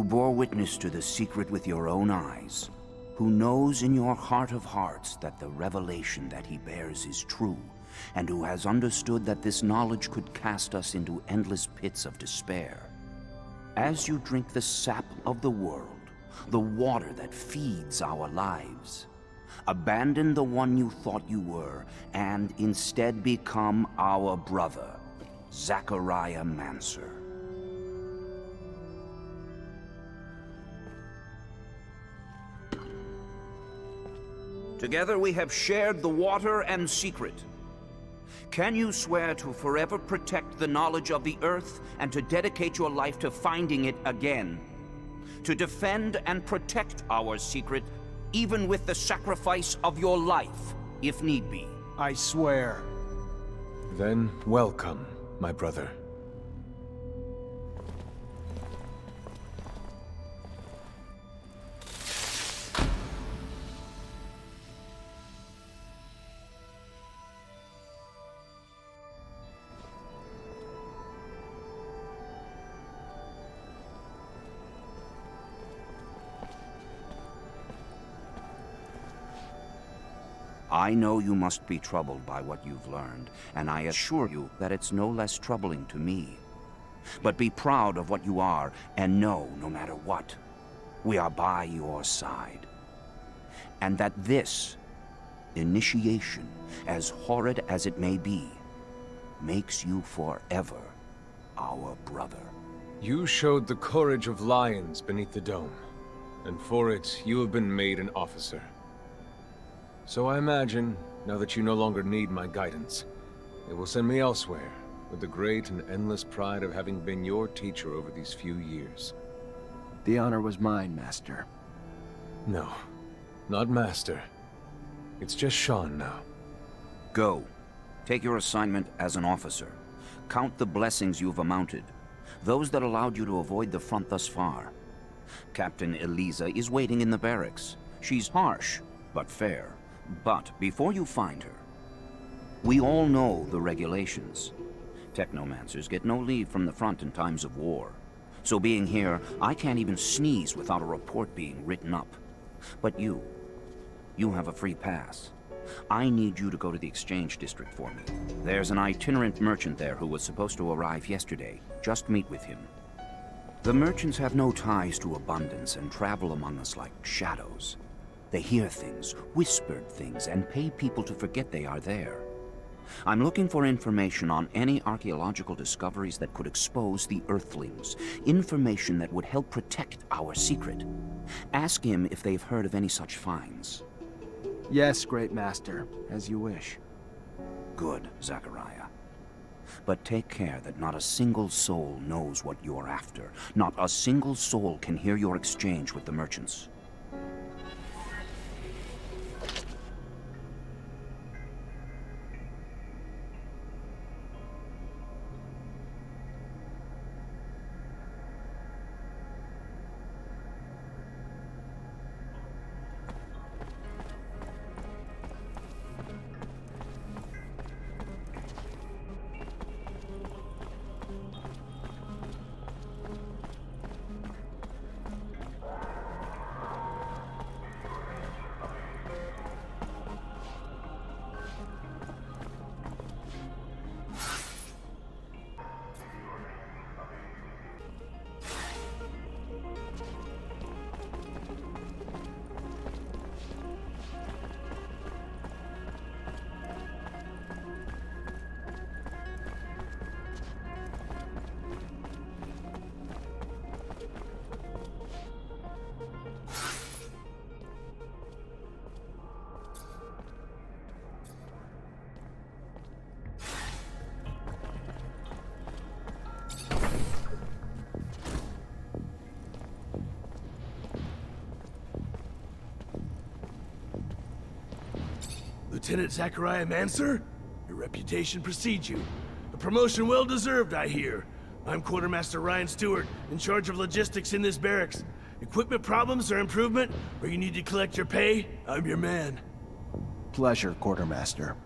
who bore witness to the secret with your own eyes, who knows in your heart of hearts that the revelation that he bears is true, and who has understood that this knowledge could cast us into endless pits of despair. As you drink the sap of the world, the water that feeds our lives, abandon the one you thought you were, and instead become our brother, Technomancer. Together we have shared the water and secret. Can you swear to forever protect the knowledge of the Earth and to dedicate your life to finding it again? To defend and protect our secret, even with the sacrifice of your life, if need be. I swear. Then, welcome, my brother. I know you must be troubled by what you've learned, and I assure you that it's no less troubling to me. But be proud of what you are, and know, no matter what, we are by your side. And that this initiation, as horrid as it may be, makes you forever our brother. You showed the courage of lions beneath the dome, and for it, you have been made an officer. So I imagine, now that you no longer need my guidance, it will send me elsewhere, with the great and endless pride of having been your teacher over these few years. The honor was mine, Master. No, not Master. It's just Sean now. Go. Take your assignment as an officer. Count the blessings you've amounted, those that allowed you to avoid the front thus far. Captain Eliza is waiting in the barracks. She's harsh, but fair. But before you find her, we all know the regulations. Technomancers get no leave from the front in times of war. So being here, I can't even sneeze without a report being written up. But you have a free pass. I need you to go to the exchange district for me. There's an itinerant merchant there who was supposed to arrive yesterday. Just meet with him. The merchants have no ties to abundance and travel among us like shadows. They hear things, whispered things, and pay people to forget they are there. I'm looking for information on any archaeological discoveries that could expose the Earthlings, information that would help protect our secret. Ask him if they've heard of any such finds. Yes, Great Master, as you wish. Good, Zachariah. But take care that not a single soul knows what you're after. Not a single soul can hear your exchange with the merchants. Lieutenant Technomancer? Your reputation precedes you. A promotion well-deserved, I hear. I'm Quartermaster Ryan Stewart, in charge of logistics in this barracks. Equipment problems or improvement, or you need to collect your pay, I'm your man. Pleasure, Quartermaster.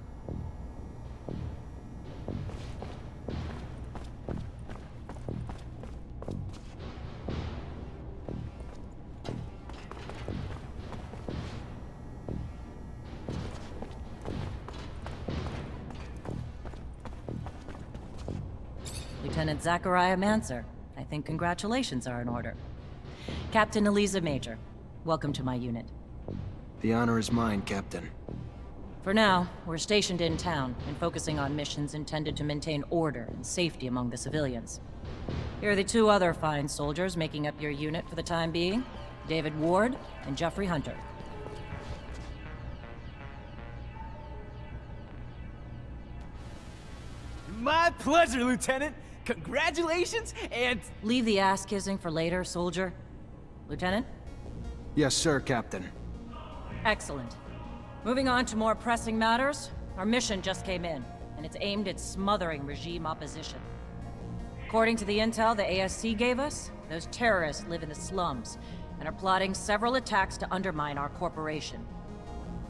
Lieutenant Zachariah Mancer. I think congratulations are in order. Captain Eliza Major, welcome to my unit. The honor is mine, Captain. For now, we're stationed in town and focusing on missions intended to maintain order and safety among the civilians. Here are the two other fine soldiers making up your unit for the time being, David Ward and Jeffrey Hunter. My pleasure, Lieutenant! Congratulations, and... Leave the ass-kissing for later, soldier. Lieutenant? Yes, sir, Captain. Excellent. Moving on to more pressing matters, our mission just came in, and it's aimed at smothering regime opposition. According to the intel the ASC gave us, those terrorists live in the slums and are plotting several attacks to undermine our corporation.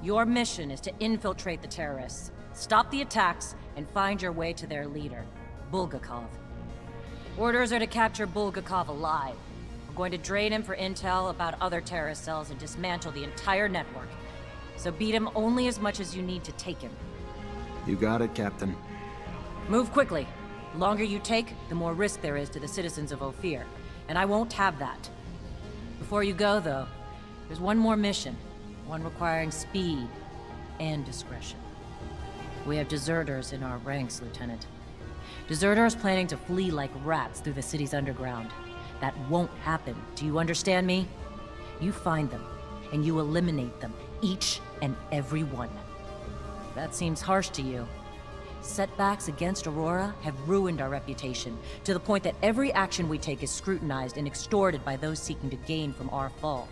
Your mission is to infiltrate the terrorists, stop the attacks, and find your way to their leader, Bulgakov. Orders are to capture Bulgakov alive. We're going to drain him for intel about other terrorist cells and dismantle the entire network. So beat him only as much as you need to take him. You got it, Captain. Move quickly. The longer you take, the more risk there is to the citizens of Ophir, and I won't have that. Before you go, though, there's one more mission, one requiring speed and discretion. We have deserters in our ranks, Lieutenant. Deserters planning to flee like rats through the city's underground. That won't happen. Do you understand me? You find them, and you eliminate them, each and every one. That seems harsh to you. Setbacks against Aurora have ruined our reputation, to the point that every action we take is scrutinized and extorted by those seeking to gain from our fall.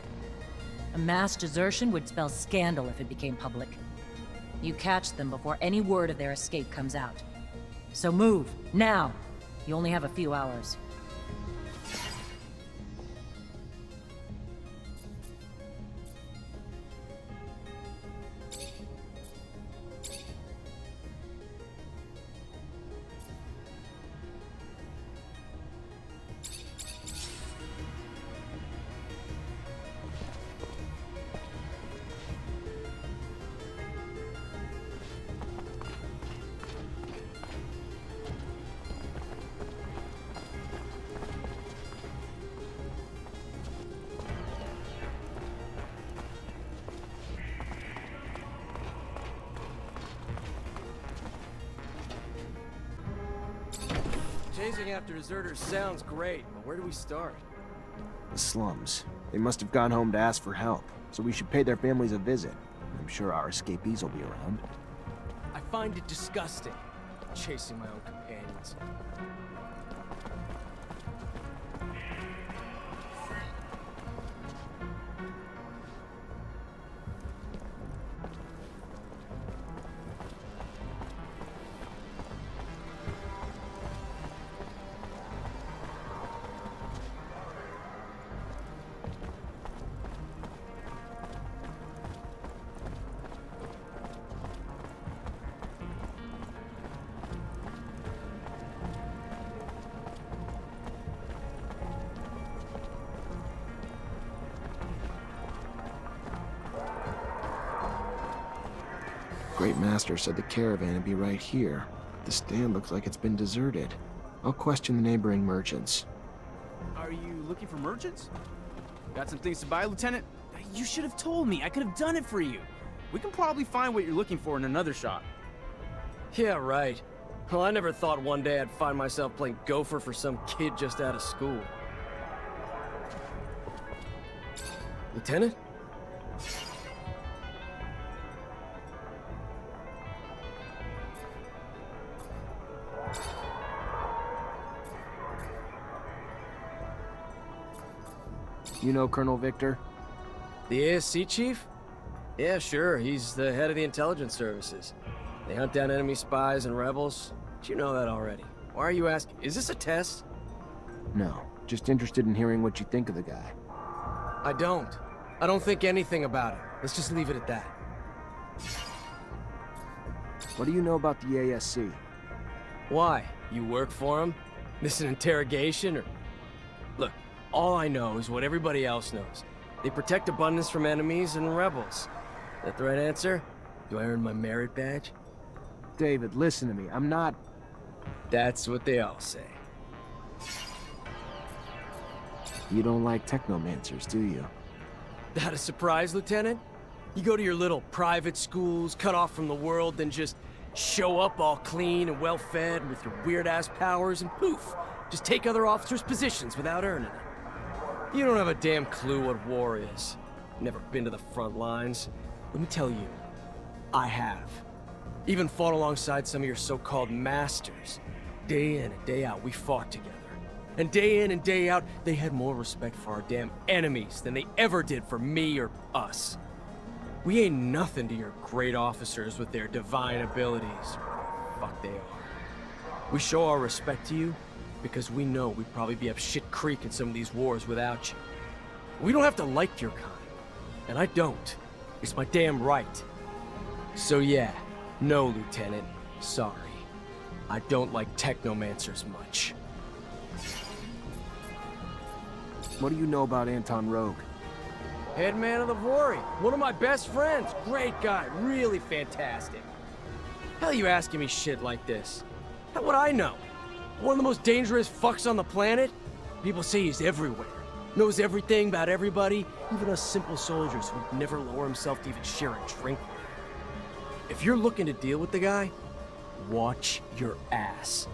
A mass desertion would spell scandal if it became public. You catch them before any word of their escape comes out. So move, now! You only have a few hours. Chasing after deserters sounds great, but where do we start? The slums. They must have gone home to ask for help, so we should pay their families a visit. I'm sure our escapees will be around. I find it disgusting, chasing my own companions. Great Master said the caravan would be right here. The stand looks like it's been deserted. I'll question the neighboring merchants. Are you looking for merchants? Got some things to buy, Lieutenant? You should have told me. I could have done it for you. We can probably find what you're looking for in another shop. Yeah, right. Well, I never thought one day I'd find myself playing gopher for some kid just out of school. Lieutenant? You know Colonel Victor? The ASC chief? Yeah, sure. He's the head of the intelligence services. They hunt down enemy spies and rebels. But you know that already. Why are you asking? Is this a test? No, just interested in hearing what you think of the guy. I don't. I don't think anything about it. Let's just leave it at that. What do you know about the ASC? Why? You work for him? This an interrogation or... Look, all I know is what everybody else knows. They protect abundance from enemies and rebels. Is that the right answer? Do I earn my merit badge? David, listen to me. I'm not... That's what they all say. You don't like Technomancers, do you? That a surprise, Lieutenant? You go to your little private schools, cut off from the world, then just show up all clean and well-fed with your weird-ass powers, and poof, just take other officers' positions without earning it. You don't have a damn clue what war is. Never been to the front lines. Let me tell you, I have. Even fought alongside some of your so-called masters. Day in and day out, we fought together. And day in and day out, they had more respect for our damn enemies than they ever did for me or us. We ain't nothing to your great officers with their divine abilities. Fuck they are. We show our respect to you because we know we'd probably be up shit creek in some of these wars without you. We don't have to like your kind. And I don't. It's my damn right. So yeah, no, Lieutenant. Sorry. I don't like Technomancers much. What do you know about Anton Rogue? Head man of the Vori. One of my best friends. Great guy. Really fantastic. Hell you asking me shit like this? How would I know? One of the most dangerous fucks on the planet? People say he's everywhere. Knows everything about everybody, even us simple soldiers who'd never lower himself to even share a drink with. If you're looking to deal with the guy, watch your ass.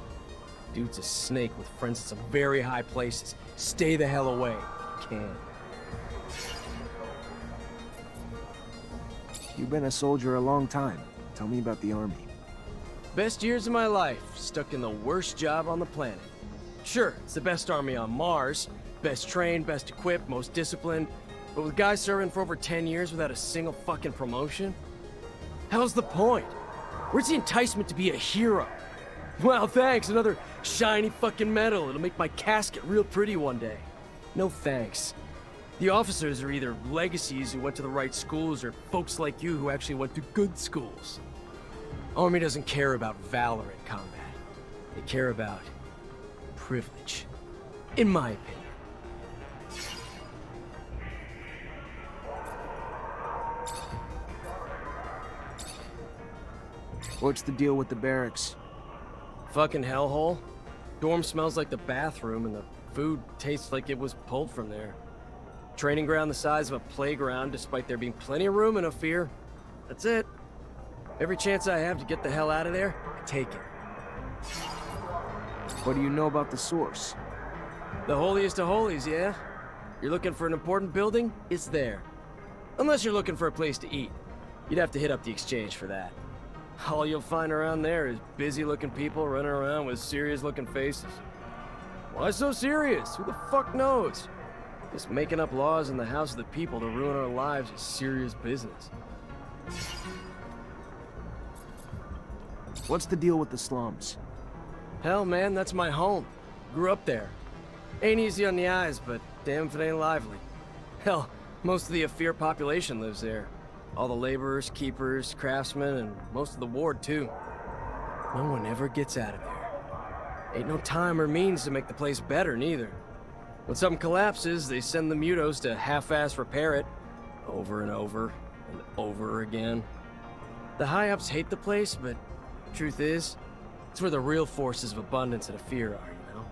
Dude's a snake with friends at some very high places. Stay the hell away, if you can. You've been a soldier a long time. Tell me about the army. Best years of my life, stuck in the worst job on the planet. Sure, it's the best army on Mars. Best trained, best equipped, most disciplined. But with guys serving for over 10 years without a single fucking promotion? Hell's the point? Where's the enticement to be a hero? Well, thanks, another shiny fucking medal. It'll make my casket real pretty one day. No thanks. The officers are either legacies who went to the right schools or folks like you who actually went to good schools. Army doesn't care about valor in combat. They care about privilege. In my opinion. What's the deal with the barracks? Fucking hellhole. Dorm smells like the bathroom and the food tastes like it was pulled from there. Training ground the size of a playground despite there being plenty of room in Ophir. That's it. Every chance I have to get the hell out of there, I take it. What do you know about the source? The holiest of holies, yeah? You're looking for an important building? It's there. Unless you're looking for a place to eat. You'd have to hit up the exchange for that. All you'll find around there is busy-looking people running around with serious-looking faces. Why so serious? Who the fuck knows? Just making up laws in the house of the people to ruin our lives is serious business. What's the deal with the slums? Hell, man, that's my home. Grew up there. Ain't easy on the eyes, but damn if it ain't lively. Hell, most of the Ophir population lives there. All the laborers, keepers, craftsmen, and most of the ward, too. No one ever gets out of there. Ain't no time or means to make the place better, neither. When something collapses, they send the mutos to half-ass repair it. Over and over, and over again. The high-ups hate the place, but truth is, it's where the real forces of abundance and Ophir are, you know?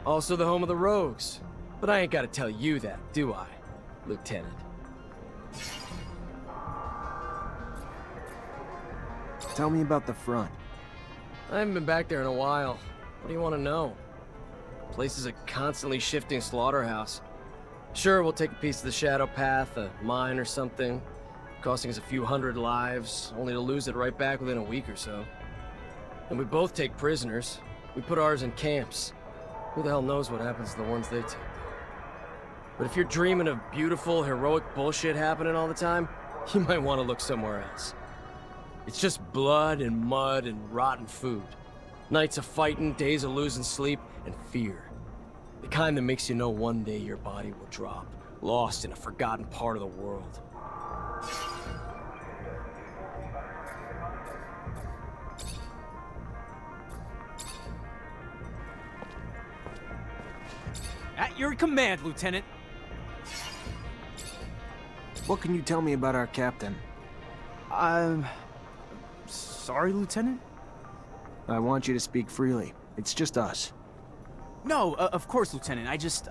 Also the home of the rogues. But I ain't gotta tell you that, do I, Lieutenant? Tell me about the front. I haven't been back there in a while. What do you want to know? The place is a constantly shifting slaughterhouse. Sure, we'll take a piece of the Shadow Path, a mine or something, costing us a few hundred lives, only to lose it right back within a week or so. And we both take prisoners. We put ours in camps. Who the hell knows what happens to the ones they take? But if you're dreaming of beautiful, heroic bullshit happening all the time, you might want to look somewhere else. It's just blood and mud and rotten food. Nights of fighting, days of losing sleep, and fear. The kind that makes you know one day your body will drop, lost in a forgotten part of the world. At your command, Lieutenant. What can you tell me about our captain? Sorry, Lieutenant? I want you to speak freely. It's just us. No, of course, Lieutenant. I just...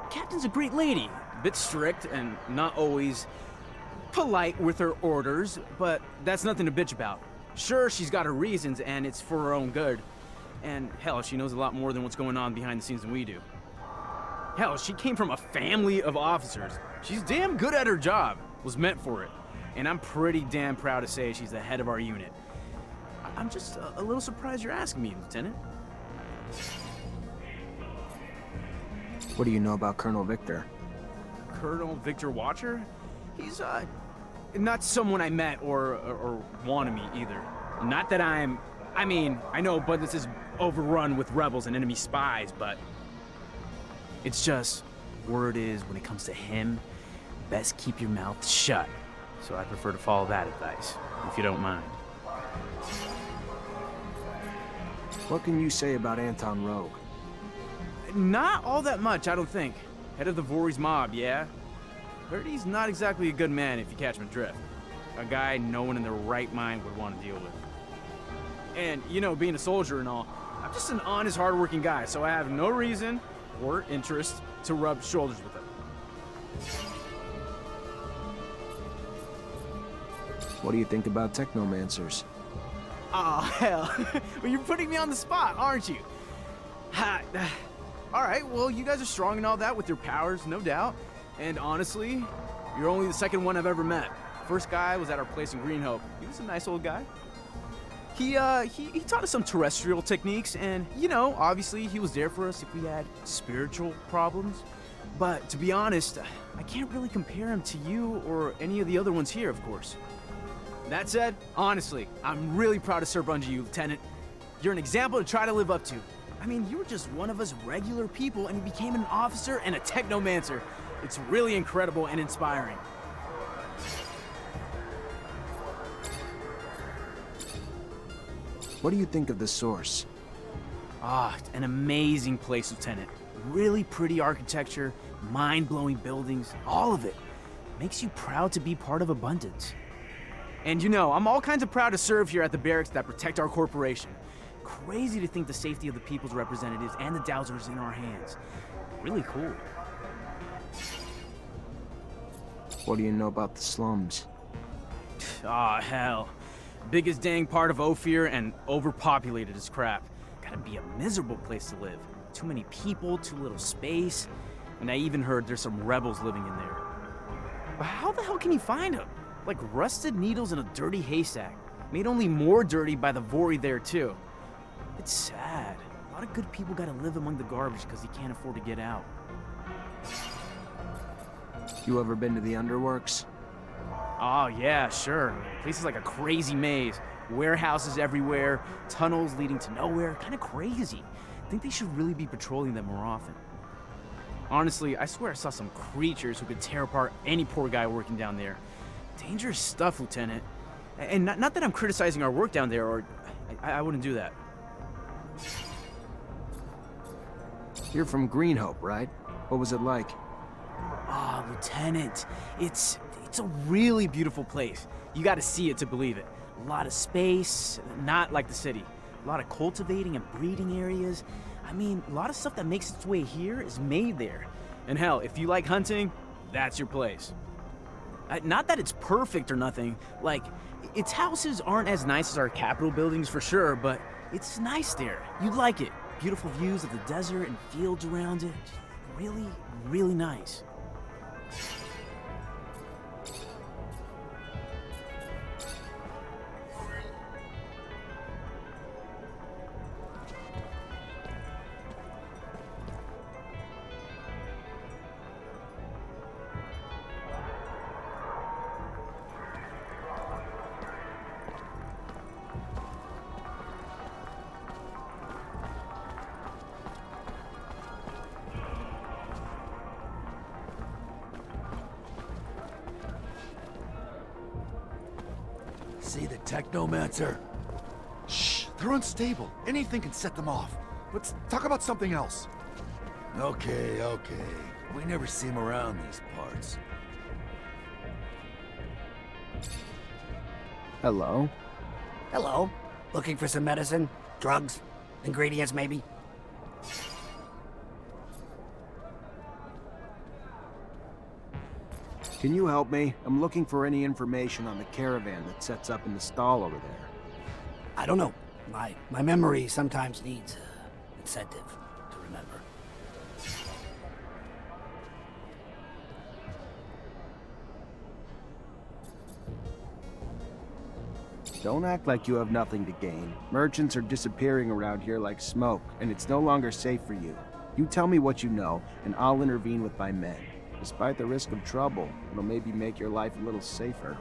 Captain's a great lady. A bit strict and not always polite with her orders, but that's nothing to bitch about. Sure, she's got her reasons, and it's for her own good. And hell, she knows a lot more than what's going on behind the scenes than we do. Hell, she came from a family of officers. She's damn good at her job. Was meant for it. And I'm pretty damn proud to say she's the head of our unit. I'm just a little surprised you're asking me, Lieutenant. What do you know about Colonel Victor? Colonel Victor Watcher? He's, not someone I met or want to meet either. Not that I mean, I know Budless is overrun with rebels and enemy spies, but... It's just, word is, when it comes to him, best keep your mouth shut. So I prefer to follow that advice, if you don't mind. What can you say about Anton Rogue? Not all that much, I don't think. Head of the Voorhees mob, yeah? Heard he's not exactly a good man if you catch my drift. A guy no one in their right mind would want to deal with. And, you know, being a soldier and all, I'm just an honest, hardworking guy, so I have no reason or interest to rub shoulders with him. What do you think about Technomancers? Aw, hell. Well, you're putting me on the spot, aren't you? Alright, well, you guys are strong and all that with your powers, no doubt. And honestly, you're only the second one I've ever met. First guy was at our place in Green Hope. He was a nice old guy. He taught us some terrestrial techniques, and, you know, obviously he was there for us if we had spiritual problems. But, to be honest, I can't really compare him to you or any of the other ones here, of course. That said, honestly, I'm really proud to serve under you, Lieutenant. You're an example to try to live up to. I mean, you were just one of us regular people, and you became an officer and a Technomancer. It's really incredible and inspiring. What do you think of the Source? Ah, an amazing place, Lieutenant. Really pretty architecture, mind-blowing buildings, all of it. Makes you proud to be part of Abundance. And you know, I'm all kinds of proud to serve here at the barracks that protect our corporation. Crazy to think the safety of the people's representatives and the Dowsers in our hands. Really cool. What do you know about the slums? Ah, hell. Biggest dang part of Ophir and overpopulated as crap. Gotta be a miserable place to live. Too many people, too little space. And I even heard there's some rebels living in there. But how the hell can you find them? Like rusted needles in a dirty haystack. Made only more dirty by the Vori there too. It's sad. A lot of good people gotta live among the garbage because they can't afford to get out. You ever been to the Underworks? Oh yeah, sure. Place is like a crazy maze. Warehouses everywhere, tunnels leading to nowhere. Kinda crazy. Think they should really be patrolling them more often. Honestly, I swear I saw some creatures who could tear apart any poor guy working down there. Dangerous stuff, Lieutenant. And not that I'm criticizing our work down there, or... I wouldn't do that. You're from Green Hope, right? What was it like? Ah, Lieutenant, it's a really beautiful place. You gotta see it to believe it. A lot of space, not like the city. A lot of cultivating and breeding areas. I mean, a lot of stuff that makes its way here is made there. And hell, if you like hunting, that's your place. Not that it's perfect or nothing. Like, its houses aren't as nice as our Capitol buildings for sure, but it's nice there. You'd like it. Beautiful views of the desert and fields around it. Just really, really nice. See the Technomancer? Shh, they're unstable. Anything can set them off. Let's talk about something else. Okay. We never see him around these parts. Hello? Hello. Looking for some medicine? Drugs? Ingredients, maybe? Can you help me? I'm looking for any information on the caravan that sets up in the stall over there. I don't know. My memory sometimes needs incentive to remember. Don't act like you have nothing to gain. Merchants are disappearing around here like smoke, and it's no longer safe for you. You tell me what you know, and I'll intervene with my men. Despite the risk of trouble, it'll maybe make your life a little safer.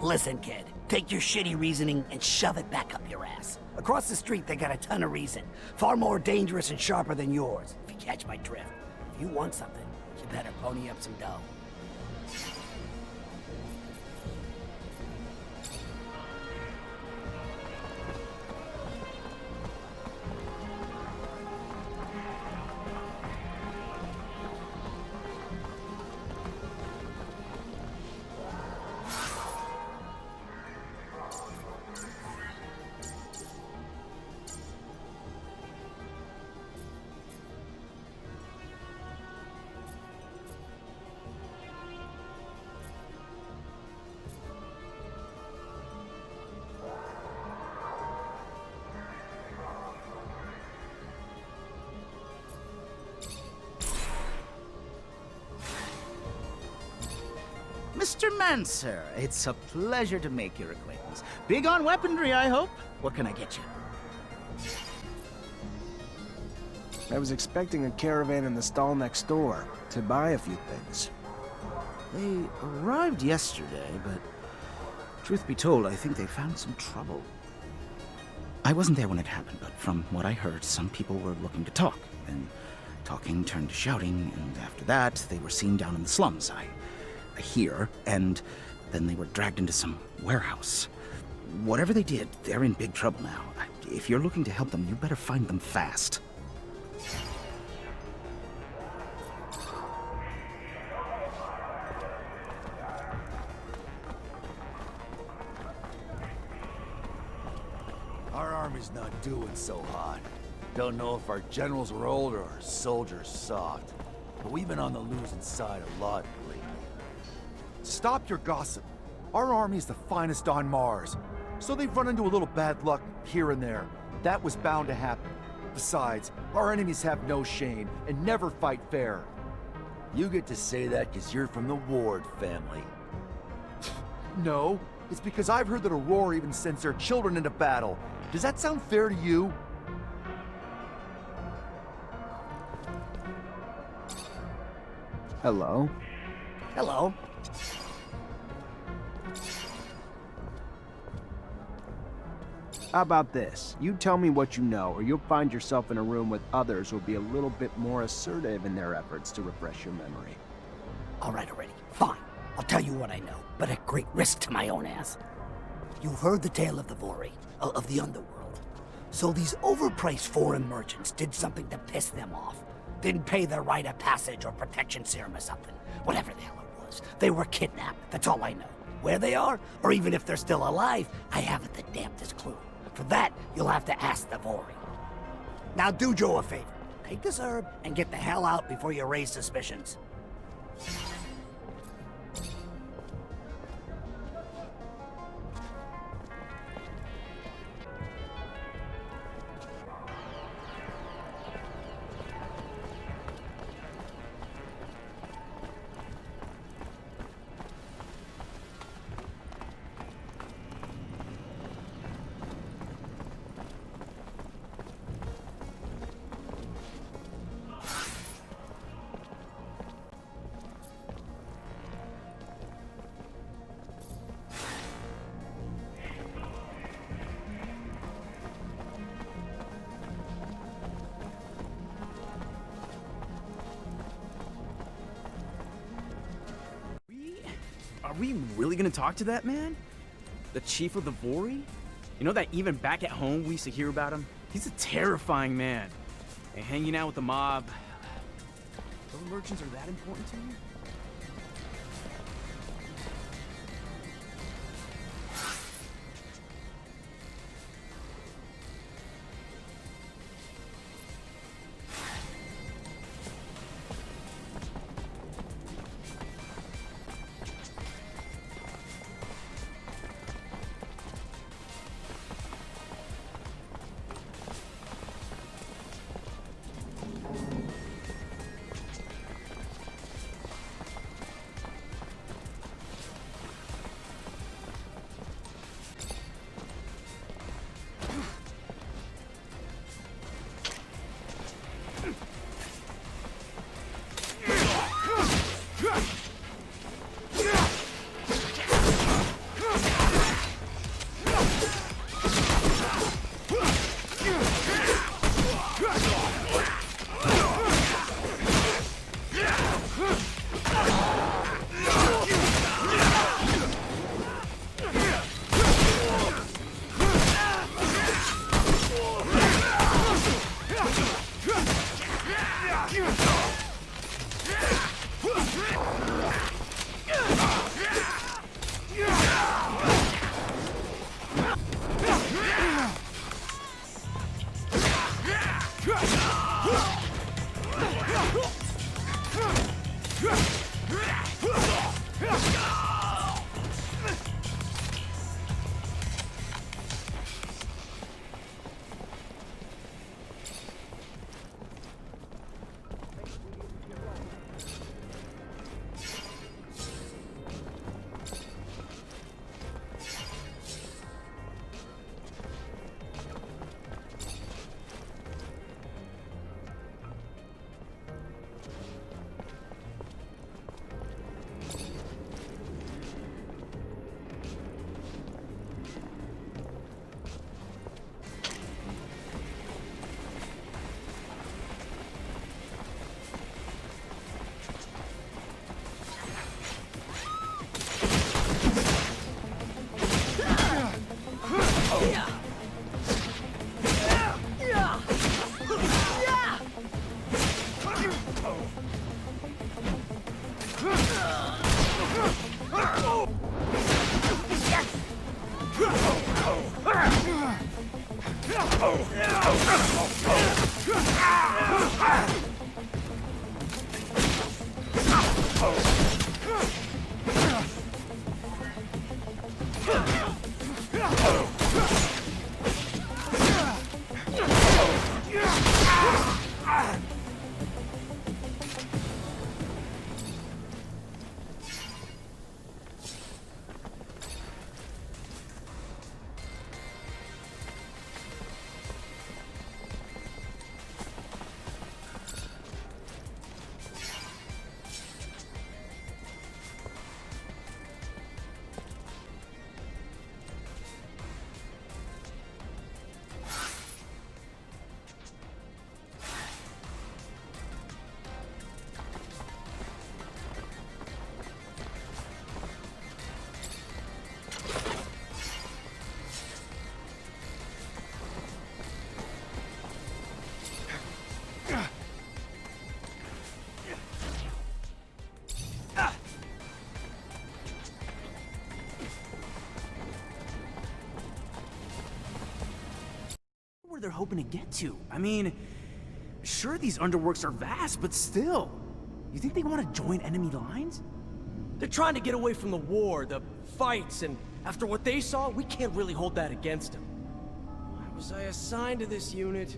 Listen, kid. Take your shitty reasoning and shove it back up your ass. Across the street, they got a ton of reason. Far more dangerous and sharper than yours, if you catch my drift. If you want something, you better pony up some dough. Mr. Mancer, it's a pleasure to make your acquaintance. Big on weaponry, I hope? What can I get you? I was expecting a caravan in the stall next door to buy a few things. They arrived yesterday, but truth be told, I think they found some trouble. I wasn't there when it happened, but from what I heard, some people were looking to talk, and talking turned to shouting, and after that, they were seen down in the slums. I hear, and then they were dragged into some warehouse. Whatever they did, they're in big trouble now. If you're looking to help them, you better find them fast. Our army's not doing so hot. Don't know if our generals are old or our soldiers soft. But we've been on the losing side a lot lately. Stop your gossip. Our army's the finest on Mars. So they've run into a little bad luck here and there. That was bound to happen. Besides, our enemies have no shame and never fight fair. You get to say that because you're from the Ward family. No, it's because I've heard that Aurora even sends their children into battle. Does that sound fair to you? Hello? Hello. How about this? You tell me what you know, or you'll find yourself in a room with others who'll be a little bit more assertive in their efforts to refresh your memory. All right, already. Fine. I'll tell you what I know, but at great risk to my own ass. You've heard the tale of the Vori, of the underworld. So these overpriced foreign merchants did something to piss them off. Didn't pay their rite of passage or protection serum or something. Whatever the hell it was. They were kidnapped. That's all I know. Where they are, or even if they're still alive, I haven't the damnedest clue. For that, you'll have to ask the Vori. Now do Joe a favor. Take this herb and get the hell out before you raise suspicions. Are we really gonna talk to that man? The chief of the Vori? You know that even back at home we used to hear about him? He's a terrifying man. And hanging out with the mob... Those merchants are that important to you? Where they're hoping to get to. I mean, sure, these underworks are vast, but still. You think they want to join enemy lines? They're trying to get away from the war, the fights, and after what they saw, we can't really hold that against them. Why was I assigned to this unit?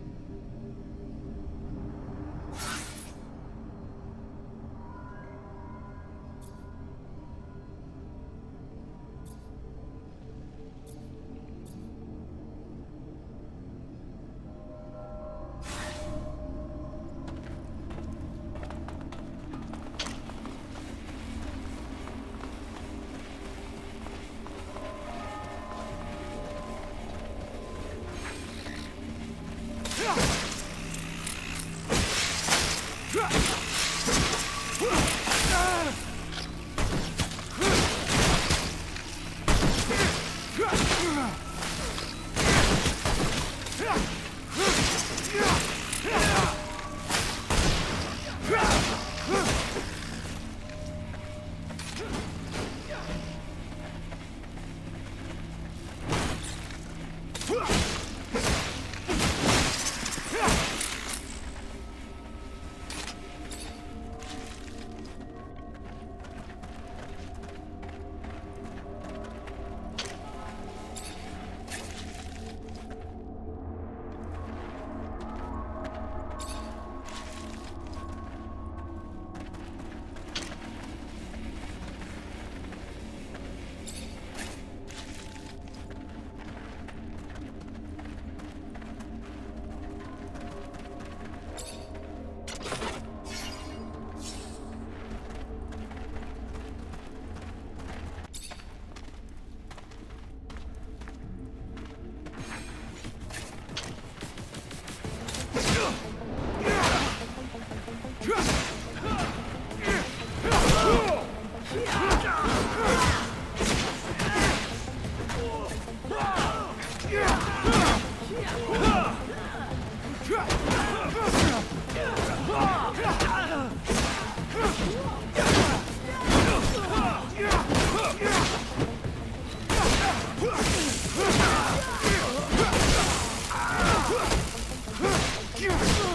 Yeah!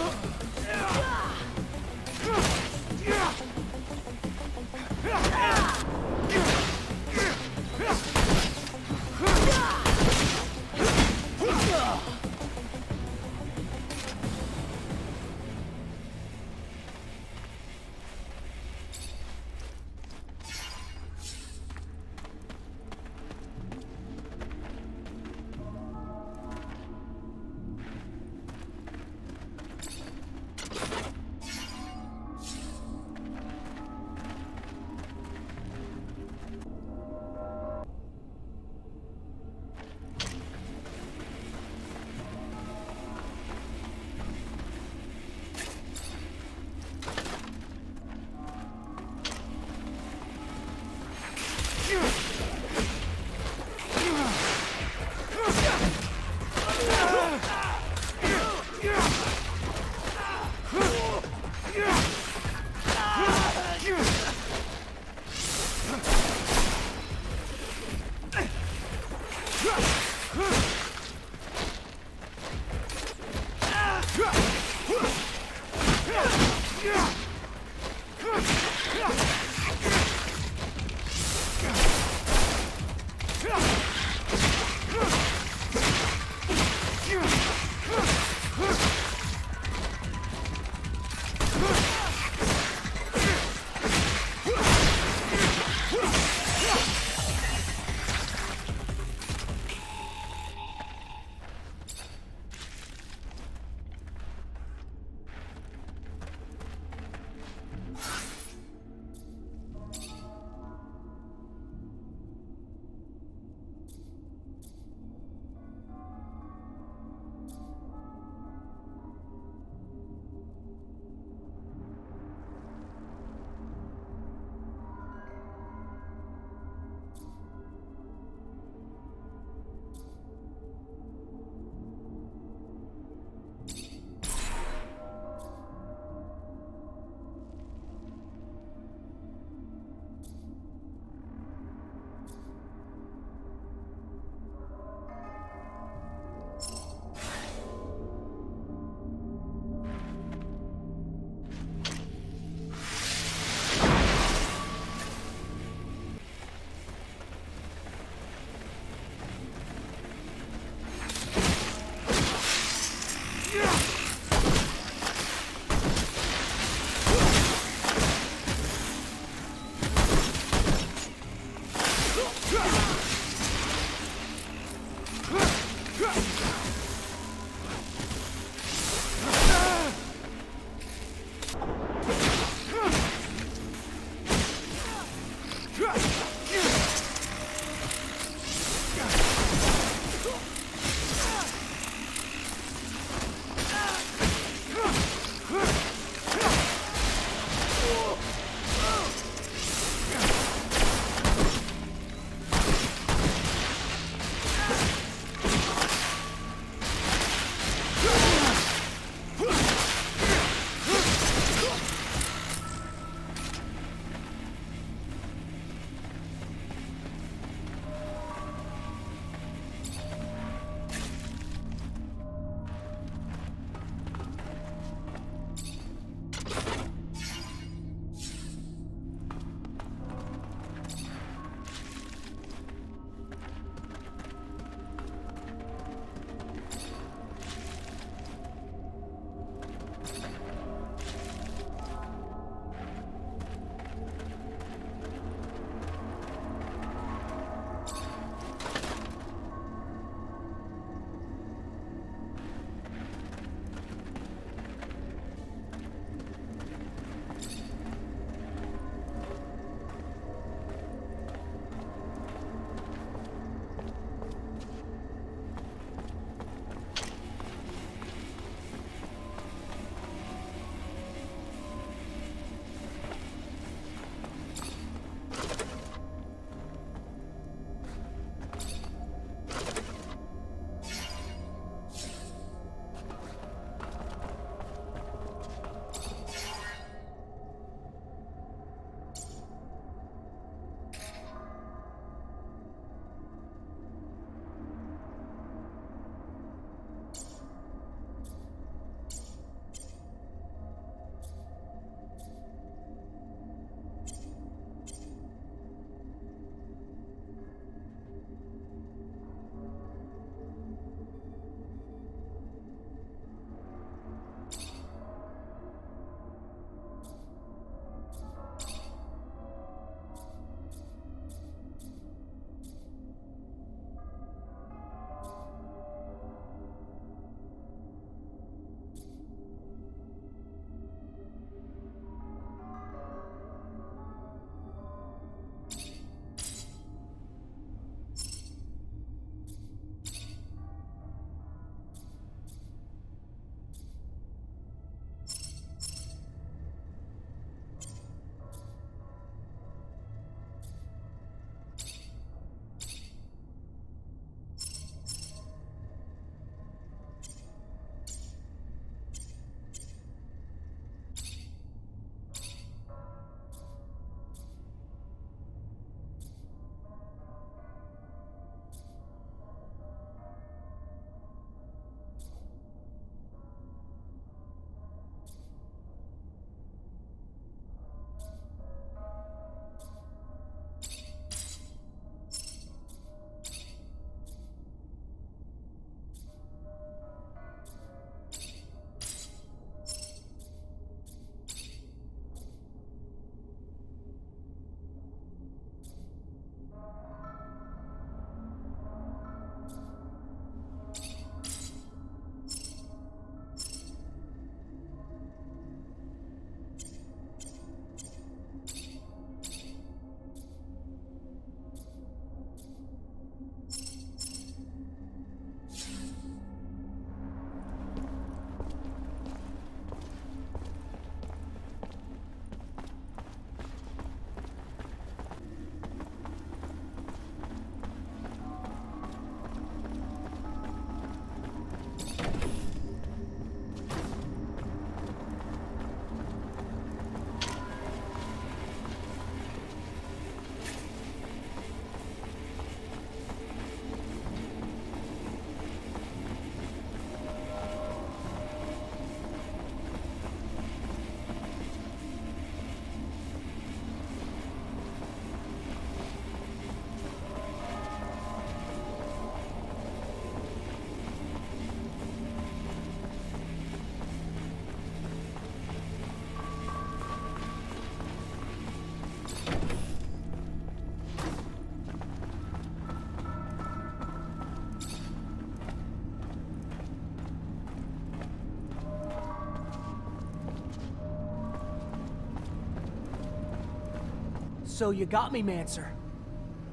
So you got me, Mancer.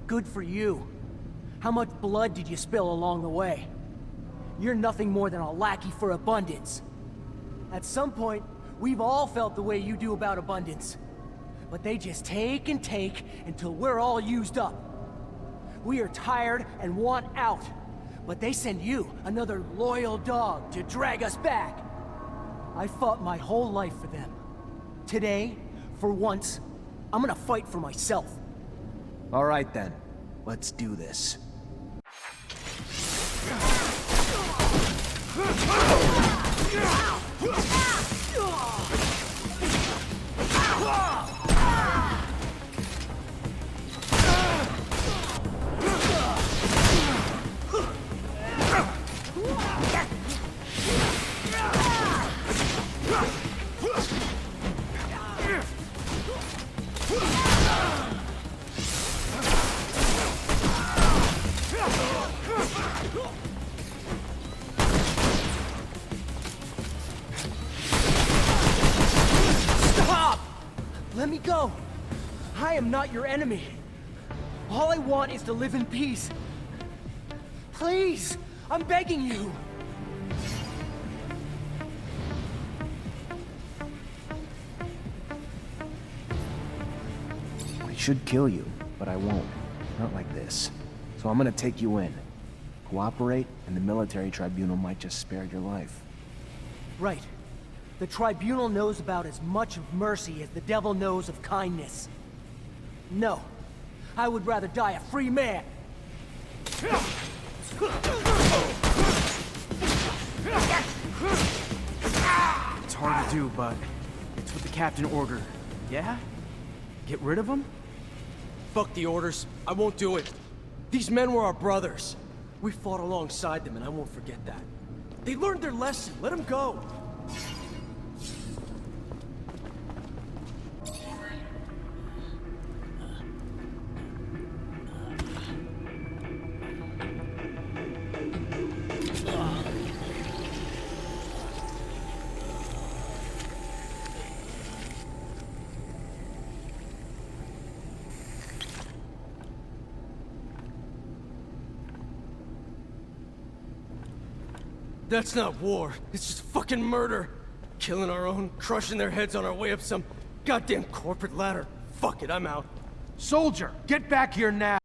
Good for you. How much blood did you spill along the way? You're nothing more than a lackey for abundance. At some point, we've all felt the way you do about abundance. But they just take and take until we're all used up. We are tired and want out. But they send you, another loyal dog, to drag us back. I fought my whole life for them. Today, for once, I'm gonna fight for myself. All right then, let's do this. Let me go! I am not your enemy. All I want is to live in peace. Please! I'm begging you! I should kill you, but I won't. Not like this. So I'm gonna take you in. Cooperate, and the military tribunal might just spare your life. Right. The tribunal knows about as much of mercy as the devil knows of kindness. No. I would rather die a free man. It's hard to do, but it's what the captain ordered. Yeah? Get rid of them? Fuck the orders. I won't do it. These men were our brothers. We fought alongside them, and I won't forget that. They learned their lesson. Let them go. That's not war. It's just fucking murder. Killing our own, crushing their heads on our way up some goddamn corporate ladder. Fuck it, I'm out. Soldier, get back here now!